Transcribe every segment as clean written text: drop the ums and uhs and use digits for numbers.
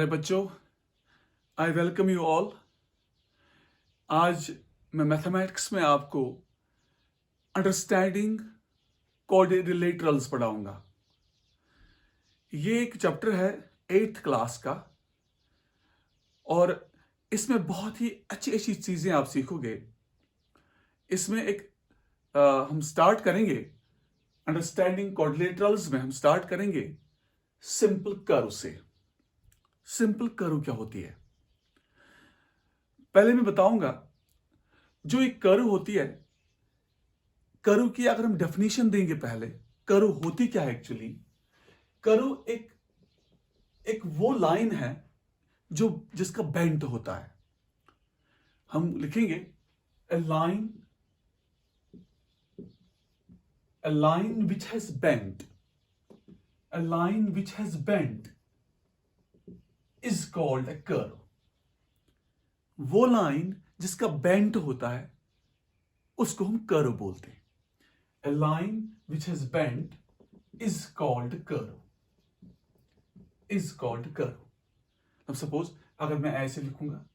प्यारे बच्चों, I welcome you all. आज मैं मैथमेटिक्स में आपको अंडरस्टैंडिंग कोऑर्डिनेटरल्स पढ़ाऊंगा। ये एक चैप्टर है 8th क्लास का और इसमें बहुत ही अच्छी अच्छी चीजें आप सीखोगे। इसमें हम स्टार्ट करेंगे अंडरस्टैंडिंग कोऑर्डिनेटरल्स में हम स्टार्ट करेंगे सिंपल कर्व से। सिंपल कर्व क्या होती है पहले मैं बताऊंगा। जो एक कर्व होती है, कर्व की अगर हम डेफिनेशन देंगे पहले, कर्व होती क्या है एक्चुअली। कर्व एक वो लाइन है जो जिसका बेंड होता है। हम लिखेंगे a line which has bent, a line which has bent is called a curve। वो लाइन जिसका बेंट होता है उसको हम कर्व बोलते हैं। A line which has bent is called curve, is called curve। अब सपोज अगर मैं ऐसे लिखूंगा,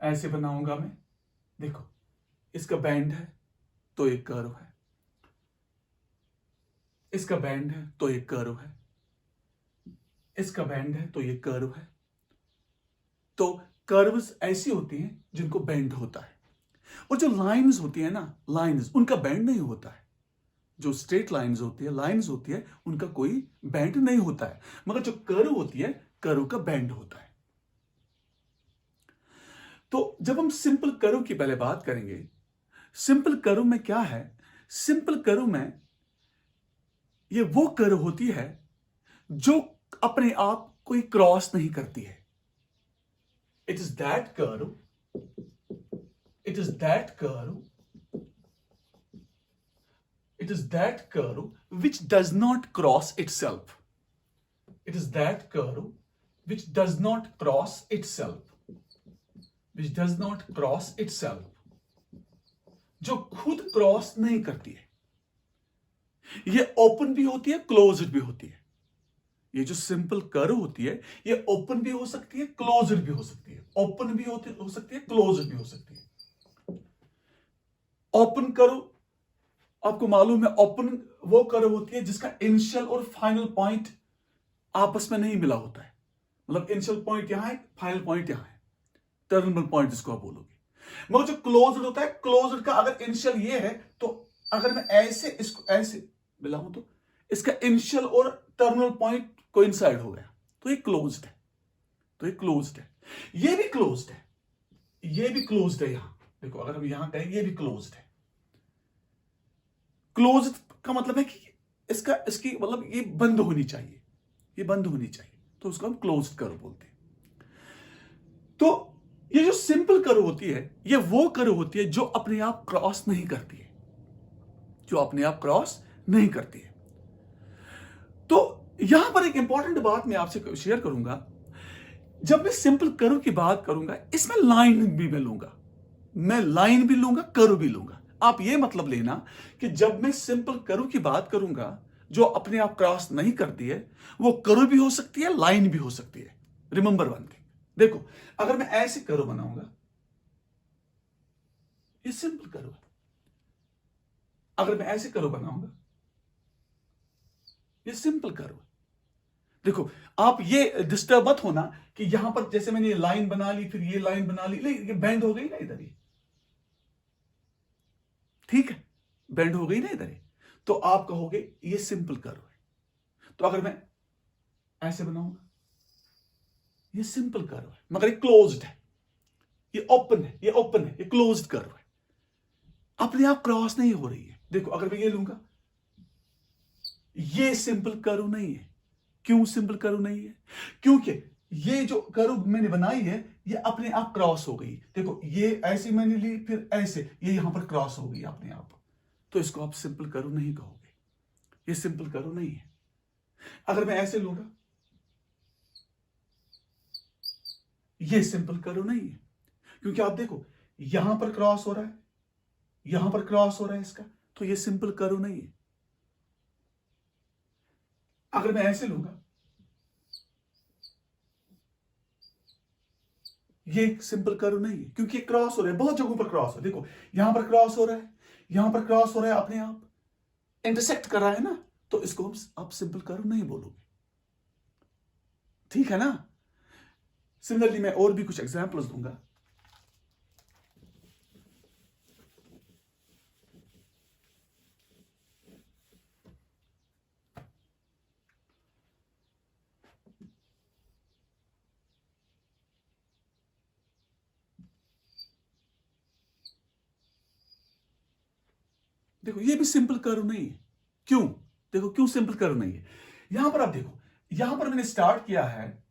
ऐसे बनाऊंगा मैं, देखो इसका बैंड है तो एक कर्व है, इसका बैंड है तो एक कर्व है, इसका बैंड है तो ये कर्व है। तो कर्व्स ऐसी होती हैं जिनको बैंड होता है, और जो लाइंस होती है ना, लाइंस उनका बैंड नहीं होता है। जो स्ट्रेट लाइंस होती है, लाइंस होती है, उनका कोई बैंड नहीं होता है। मगर जो कर्व होती है, कर्व का बैंड होता है। तो जब हम सिंपल कर्व की पहले बात करेंगे, सिंपल कर्व में क्या है? सिंपल कर्व में ये वो कर्व होती है जो अपने आप कोई क्रॉस नहीं करती है। It is that curve, it is that curve which does not cross itself। It is that curve which does not cross itself, जो खुद क्रॉस नहीं करती है। ये ओपन भी होती है, क्लोज्ड भी होती है। ये जो सिंपल कर्व होती है, ये ओपन भी हो सकती है, क्लोज्ड भी हो सकती है। ओपन भी हो सकती है, क्लोज्ड भी हो सकती है। ओपन कर्व आपको मालूम है, ओपन वो कर्व होती है जिसका इनिशियल और फाइनल पॉइंट आपस में नहीं मिला होता है। मतलब इनिशियल पॉइंट यहां है, फाइनल पॉइंट यहां है, टर्मिनल पॉइंट जिसको आप बोलोगे। मगर जो क्लोज्ड होता है, क्लोज्ड का अगर इनिशियल ये है, तो अगर मैं ऐसे इसको ऐसे मिलाऊं तो इसका इनिशियल और टर्मिनल पॉइंट कोइंसाइड हो गया, तो ये क्लोज्ड है। तो ये क्लोज्ड है, ये भी क्लोज्ड है, ये भी क्लोज्ड है। यहां देखो, अगर हम यहां कहें ये भी क्लोज्ड है। क्लोज्ड का मतलब है कि इसकी मतलब ये बंद होनी चाहिए, ये बंद होनी चाहिए, तो उसको हम क्लोज्ड कर्व बोलते हैं। तो ये जो सिंपल कर्व होती है, ये वो कर्व होती है जो अपने आप क्रॉस नहीं करती है, जो अपने आप क्रॉस नहीं करती है। तो यहां पर एक इंपॉर्टेंट बात मैं आपसे शेयर करूंगा। जब मैं सिंपल कर्व की बात करूंगा, इसमें लाइन भी मैं लूंगा, मैं लाइन भी लूंगा, कर्व भी लूंगा। आप ये मतलब लेना कि जब मैं सिंपल कर्व की बात करूंगा जो अपने आप क्रॉस नहीं करती है, वो कर्व भी हो सकती है, लाइन भी हो सकती है। रिमेंबर वन थिंग, देखो अगर मैं ऐसे कर्व बनाऊंगा, ये सिंपल कर्व है। अगर मैं ऐसे कर्व बनाऊंगा, ये सिंपल कर्व है। देखो आप ये डिस्टर्ब मत होना कि यहां पर जैसे मैंने ये लाइन बना ली, फिर ये लाइन बना ली, ये बैंड हो गई ना इधर, ये ठीक है, बैंड हो गई ना इधर, तो आप कहोगे ये सिंपल कर्व है। तो अगर मैं ऐसे बनाऊंगा, ये सिंपल कर्व है, मगर ये क्लोज्ड है, ये ओपन है, ये ओपन है, ये क्लोज्ड कर्व है, अपने आप क्रॉस नहीं हो रही है। देखो अगर मैं ये लूंगा, ये सिंपल कर्व नहीं है। क्यों सिंपल कर्व नहीं है? क्योंकि ये जो कर्व मैंने बनाई है, ये अपने आप क्रॉस हो गई। देखो ये ऐसे मैंने ली, फिर ऐसे, ये यहां पर क्रॉस हो गई अपने आप, तो इसको आप सिंपल कर्व नहीं कहोगे, ये सिंपल कर्व नहीं है। अगर मैं ऐसे लूंगा, ये सिंपल कर्व नहीं है, क्योंकि आप देखो यहां पर क्रॉस हो रहा है, यहां पर क्रॉस हो रहा है इसका, तो ये सिंपल कर्व नहीं है। अगर मैं ऐसे लूंगा, ये सिंपल कर्व नहीं है, क्योंकि क्रॉस हो रहा है, बहुत जगहों पर क्रॉस हो, देखो यहां पर क्रॉस हो रहा है, यहां पर क्रॉस हो रहा है, अपने आप इंटरसेक्ट कर रहा है ना, तो इसको हम आप सिंपल कर्व नहीं बोलोगे, ठीक है ना। सिमिलरली मैं और भी कुछ एग्जांपल्स दूंगा। देखो ये भी सिंपल कर्व नहीं है, क्यों, देखो क्यों सिंपल कर्व नहीं है। यहां पर आप देखो, यहां पर मैंने स्टार्ट किया है,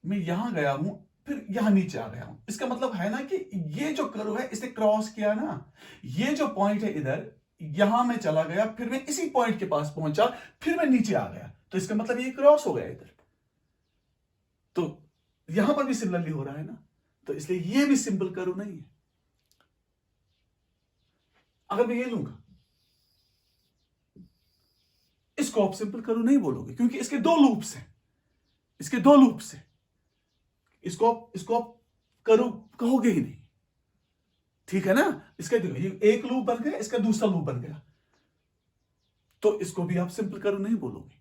मैं यहां गया हूं, फिर यहां नीचे आ गया हूं, इसका मतलब है ना कि ये जो कर्व है इसने क्रॉस किया ना, ये जो पॉइंट है इधर, यहां मैं चला गया, फिर मैं इसी पॉइंट के पास पहुंचा, फिर मैं नीचे आ गया, तो इसका मतलब ये क्रॉस हो गया इधर, तो यहां पर भी सिमिलरली हो रहा है ना, तो इसलिए ये भी सिंपल कर्व नहीं है। अगर मैं ये लूंगा, इसको आप सिंपल कर्व नहीं बोलोगे, क्योंकि इसके दो लूप्स हैं, इसके दो लूप्स हैं, इसको आप कर्व कहोगे ही नहीं, ठीक है ना। इसका देखो ये एक लूप बन गया, इसका दूसरा लूप बन गया, तो इसको भी आप सिंपल कर्व नहीं बोलोगे।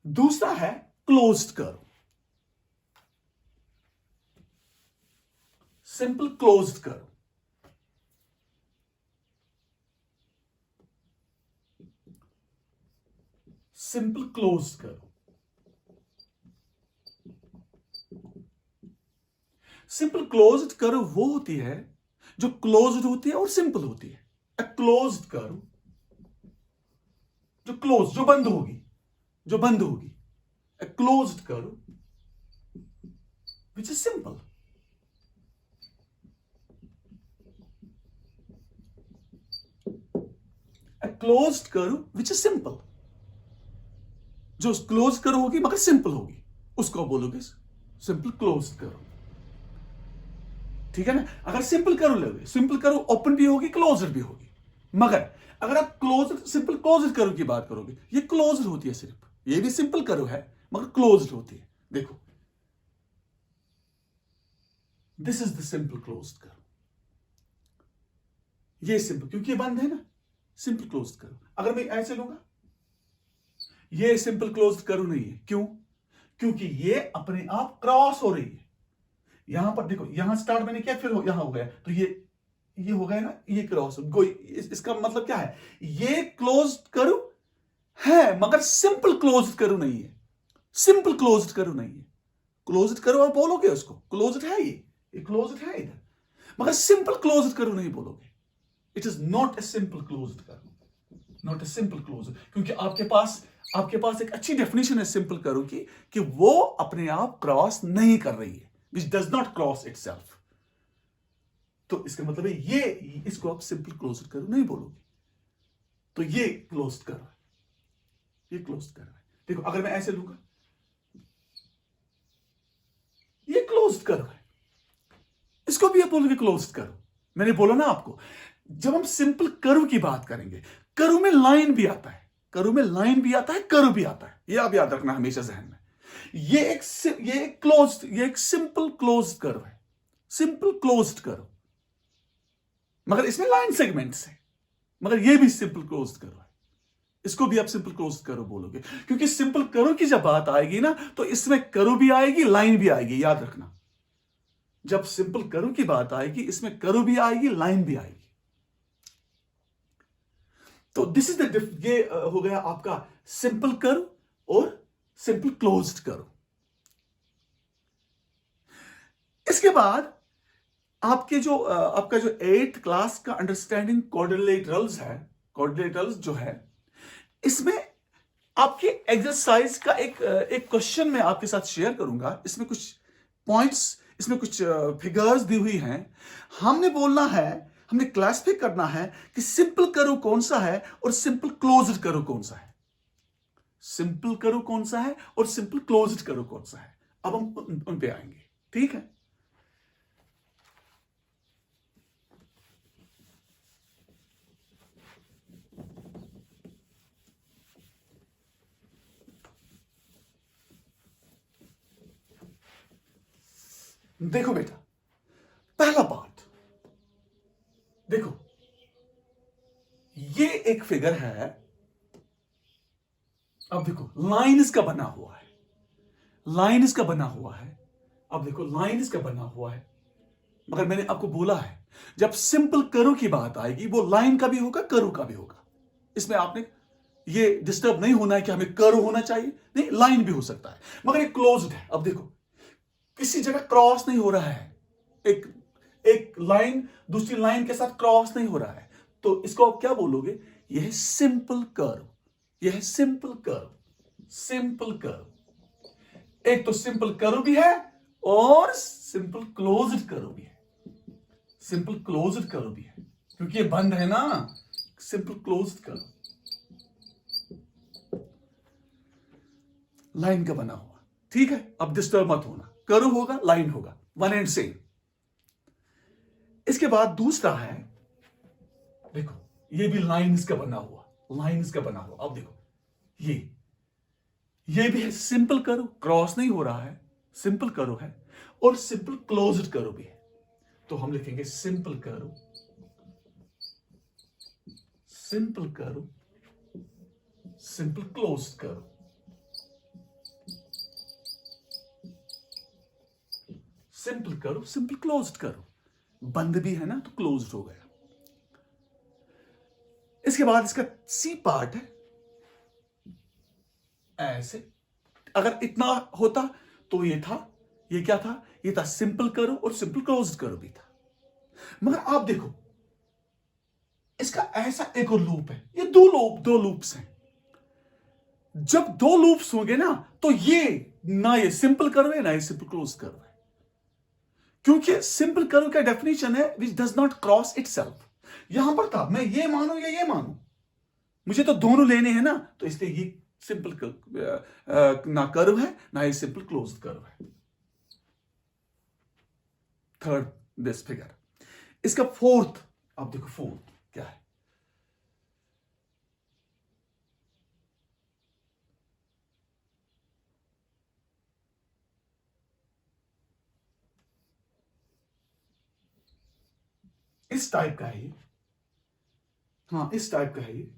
दूसरा है closed curve, simple closed curve. Simple closed curve, simple closed curve वो होती है जो क्लोज्ड होती है और सिंपल होती है। अ क्लोज्ड कर्व, जो क्लोज, जो बंद होगी, जो बंद होगी, a closed curve which is simple. A closed curve which is simple, जो क्लोज कर्व होगी मगर सिंपल होगी, उसको बोलोगे सिंपल क्लोज्ड कर्व, ठीक है ना। अगर सिंपल कर्व लोगे, सिंपल कर्व ओपन भी होगी, क्लोजर भी होगी, मगर अगर आप क्लोज सिंपल क्लोज्ड कर्व की बात करोगे, ये क्लोज्ड होती है सिर्फ, ये भी सिंपल कर्व है मगर क्लोज्ड होती है। देखो this is the simple closed curve, ये सिंपल, क्योंकि ये बंद है ना, सिंपल क्लोज्ड कर्व। अगर मैं ऐसे लूंगा, ये सिंपल क्लोज्ड कर्व नहीं है, क्यों, क्योंकि ये अपने आप क्रॉस हो रही है। यहां पर देखो, यहां स्टार्ट मैंने किया, फिर यहां हो गया, तो ये हो गया ना, ये क्रॉस इसका मतलब क्या है, ये क्लोज्ड कर्व है मगर सिंपल क्लोज्ड कर्व नहीं है, सिंपल क्लोज्ड कर्व नहीं है। क्लोज्ड कर्व आप बोलोगे उसको, क्लोज्ड है, ये क्लोज्ड है इधर, मगर सिंपल क्लोज्ड कर्व नहीं बोलोगे। It is not a simple closed curve, not a simple closed, क्योंकि आपके पास एक अच्छी डेफिनेशन है सिंपल कर्व की, कि वो अपने आप क्रॉस नहीं कर रही है, which does not cross itself. तो इसका मतलब है ये, इसको आप सिंपल क्लोज्ड कर्व नहीं बोलोगे, तो ये क्लोज्ड कर्व है, ये क्लोज्ड कर्व है। देखो अगर मैं ऐसे लूंगा, ये क्लोज्ड कर्व है, इसको भी आप बोलोगे क्लोज्ड कर्व। मैंने बोला ना आपको, जब हम सिंपल कर्व की बात करेंगे, कर्व में लाइन भी आता है, कर्व में लाइन भी आता है, कर्व भी आता है, ये आप याद रखना हमेशा जहन में। ये एक सिंपल क्लोज्ड कर्व है, सिंपल क्लोज्ड कर्व, मगर इसमें लाइन सेगमेंट्स है, मगर ये भी सिंपल क्लोज्ड कर्व है, इसको भी आप सिंपल क्लोज्ड कर्व बोलोगे, क्योंकि सिंपल कर्व की जब बात आएगी ना, तो इसमें कर्व भी आएगी, लाइन भी आएगी, याद रखना। जब सिंपल कर्व की बात आएगी, इसमें कर्व भी आएगी, लाइन भी आएगी। तो दिस इज ये हो गया आपका सिंपल कर्व और सिंपल क्लोज्ड कर्व। इसके बाद आपका जो 8th क्लास का अंडरस्टैंडिंग क्वाड्रिलेटरल्स है, क्वाड्रिलेटरल्स जो है, इसमें आपके एक्सरसाइज का एक क्वेश्चन मैं आपके साथ शेयर करूंगा। इसमें कुछ पॉइंट्स, इसमें कुछ फिगर्स दी हुई हैं, हमने बोलना है, हमने क्लासिफाई करना है कि सिंपल कर्व कौन सा है और सिंपल क्लोज्ड कर्व कौन सा है, सिंपल कर्व कौन सा है और सिंपल क्लोज्ड कर्व कौन सा है। अब हम उन पे आएंगे, ठीक है। देखो बेटा, पहला पार्ट देखो, ये एक फिगर है। अब देखो लाइन इसका बना हुआ है, लाइन इसका बना हुआ है। अब देखो लाइन इसका बना हुआ है, मगर मैंने आपको बोला है जब सिंपल करो की बात आएगी वो लाइन का भी होगा, करो का भी होगा। इसमें आपने ये डिस्टर्ब नहीं होना है कि हमें करो होना चाहिए, नहीं, लाइन भी हो सकता है, मगर ये क्लोज्ड है। अब देखो किसी जगह क्रॉस नहीं हो रहा है, एक एक लाइन दूसरी लाइन के साथ क्रॉस नहीं हो रहा है, तो इसको आप क्या बोलोगे? यह है सिंपल कर्व, यह है सिंपल कर्व, सिंपल कर्व। एक तो सिंपल कर्व भी है और सिंपल क्लोज्ड कर्व भी है, सिंपल क्लोज्ड कर्व भी है, क्योंकि ये बंद है ना, सिंपल क्लोज्ड कर्व, लाइन का बना हुआ। ठीक है, अब डिस्टर्ब मत होना, कर्व होगा, लाइन होगा, वन एंड सेम। इसके बाद दूसरा है, देखो ये भी लाइन इसका बना हुआ, लाइन इसका बना हुआ। अब देखो ये भी है सिंपल कर्व, क्रॉस नहीं हो रहा है, सिंपल कर्व है, और सिंपल क्लोज्ड कर्व भी है। तो हम लिखेंगे simple curve, simple curve, simple closed curve, simple curve, simple closed curve. बंद भी है ना तो क्लोज्ड हो गया। इसके बाद इसका सी पार्ट है ऐसे। अगर इतना होता तो ये था, ये क्या था? ये था सिंपल कर्व और सिंपल क्लोज्ड कर्व भी था। मगर आप देखो इसका ऐसा एक और लूप है, ये दो लूप्स हैं। जब दो लूप्स होंगे ना तो ये ना ये सिंपल कर्व है ना ये सिंपल क्लोज्ड कर्व है, क्योंकि सिंपल कर्व का डेफिनेशन है which does not cross itself. यहां पर था मैं ये मानूं या ये मानूं, मुझे तो दोनों लेने हैं ना, तो इसलिए ये सिंपल ना कर्व है ना ये सिंपल क्लोज्ड कर्व है। Third this figure. इसका फोर्थ, अब देखो फोर्थ क्या है? इस टाइप का है ये, हाँ इस टाइप का है ये।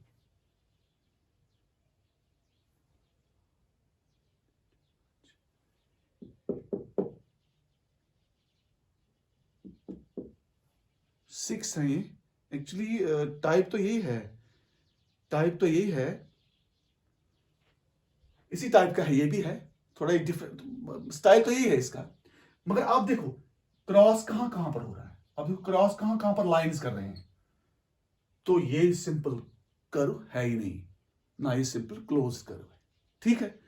सिक्स है ये एक्चुअली, टाइप तो यही है, टाइप तो यही है, इसी टाइप का है, ये भी है, थोड़ा एक डिफरेंट स्टाइल तो यही है इसका। मगर आप देखो क्रॉस कहां कहां पर हो रहा है, अब देखो क्रॉस कहां कहां पर लाइंस कर रहे हैं, तो ये सिंपल कर्व है ही नहीं, ना ये सिंपल क्लोज कर्व है। ठीक है,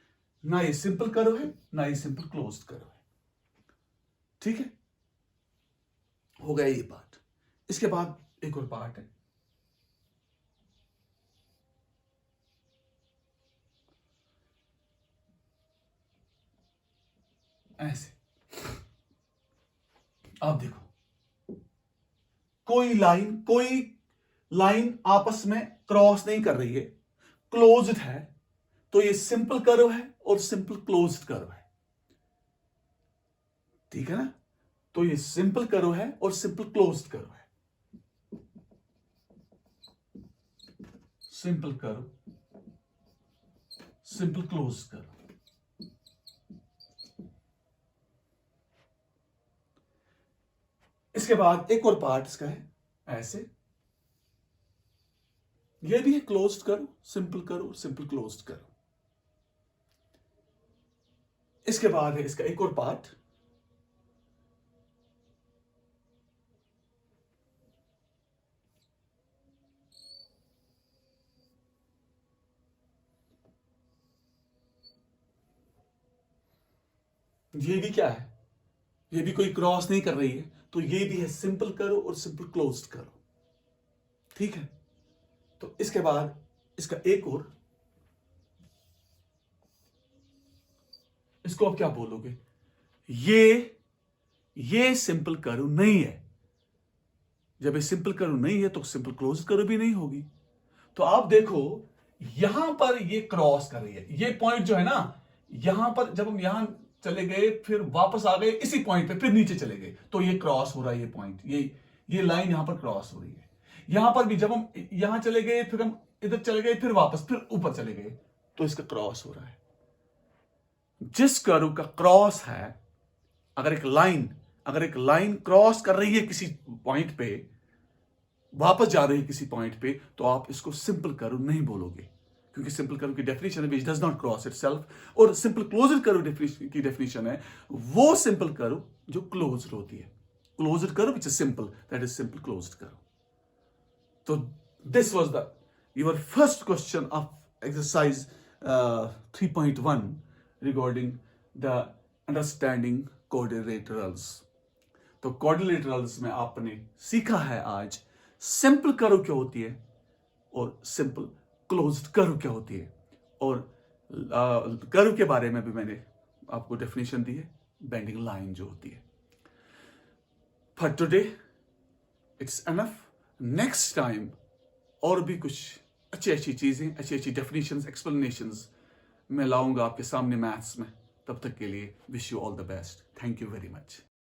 ना ये सिंपल कर्व है ना ये सिंपल क्लोज कर्व है। ठीक है, हो गया ये पार्ट। इसके बाद एक और पार्ट है, ऐसे। आप देखो कोई लाइन आपस में क्रॉस नहीं कर रही है, क्लोज्ड है, तो ये सिंपल कर्व है और सिंपल क्लोज्ड कर्व है। ठीक है ना, तो ये सिंपल कर्व है और सिंपल क्लोज्ड कर्व है। Simple curve, simple closed curve. इसके बाद एक और पार्ट इसका है ऐसे, ये भी है closed curve, simple curve, simple closed curve. इसके बाद है इसका एक और पार्ट, ये भी क्या है? ये भी कोई क्रॉस नहीं कर रही है, तो ये भी है सिंपल कर्व और सिंपल क्लोज्ड कर्व। ठीक है, तो इसके बाद इसका एक और, इसको आप क्या बोलोगे? ये सिंपल कर्व नहीं है। जब ये सिंपल कर्व नहीं है तो सिंपल क्लोज्ड कर्व भी नहीं होगी। तो आप देखो यहां पर ये क्रॉस कर रही है, ये पॉइंट जो है ना, यहां पर जब हम यहां चले गए, फिर वापस आ गए इसी पॉइंट पे, फिर नीचे चले गए, तो ये क्रॉस हो रहा है, ये पॉइंट, ये लाइन यहां पर क्रॉस हो रही है। यहां पर भी जब हम यहां चले गए, फिर हम इधर चले गए, फिर वापस फिर ऊपर चले गए, तो इसका क्रॉस हो रहा है। जिस कर्व का क्रॉस है, अगर एक लाइन क्रॉस कर रही है किसी पॉइंट पे, वापस जा रही है किसी पॉइंट पे, तो आप इसको सिंपल कर्व नहीं बोलोगे, क्योंकि सिंपल कर्व की डेफिनेशन है which does not cross itself, और सिंपल क्लोज्ड कर्व की डेफिनेशन है वो सिंपल कर्व जो क्लोज्ड होती है। Closed curve which is simple, that is simple closed curve. तो this was the your first question of exercise 3.1 regarding the understanding quadrilaterals. तो quadrilaterals में आपने सीखा है आज सिंपल कर्व क्या होती है और सिंपल क्लोज्ड कर्व क्या होती है, और कर्व के बारे में भी मैंने आपको डेफिनेशन दी है, बेंडिंग लाइन जो होती है। For today it's enough. Next time और भी कुछ अच्छी चीजें, अच्छी डेफिनेशंस, एक्सप्लेनेशंस मैं लाऊंगा आपके सामने मैथ्स में। तब तक के लिए wish you all the best. Thank you very much.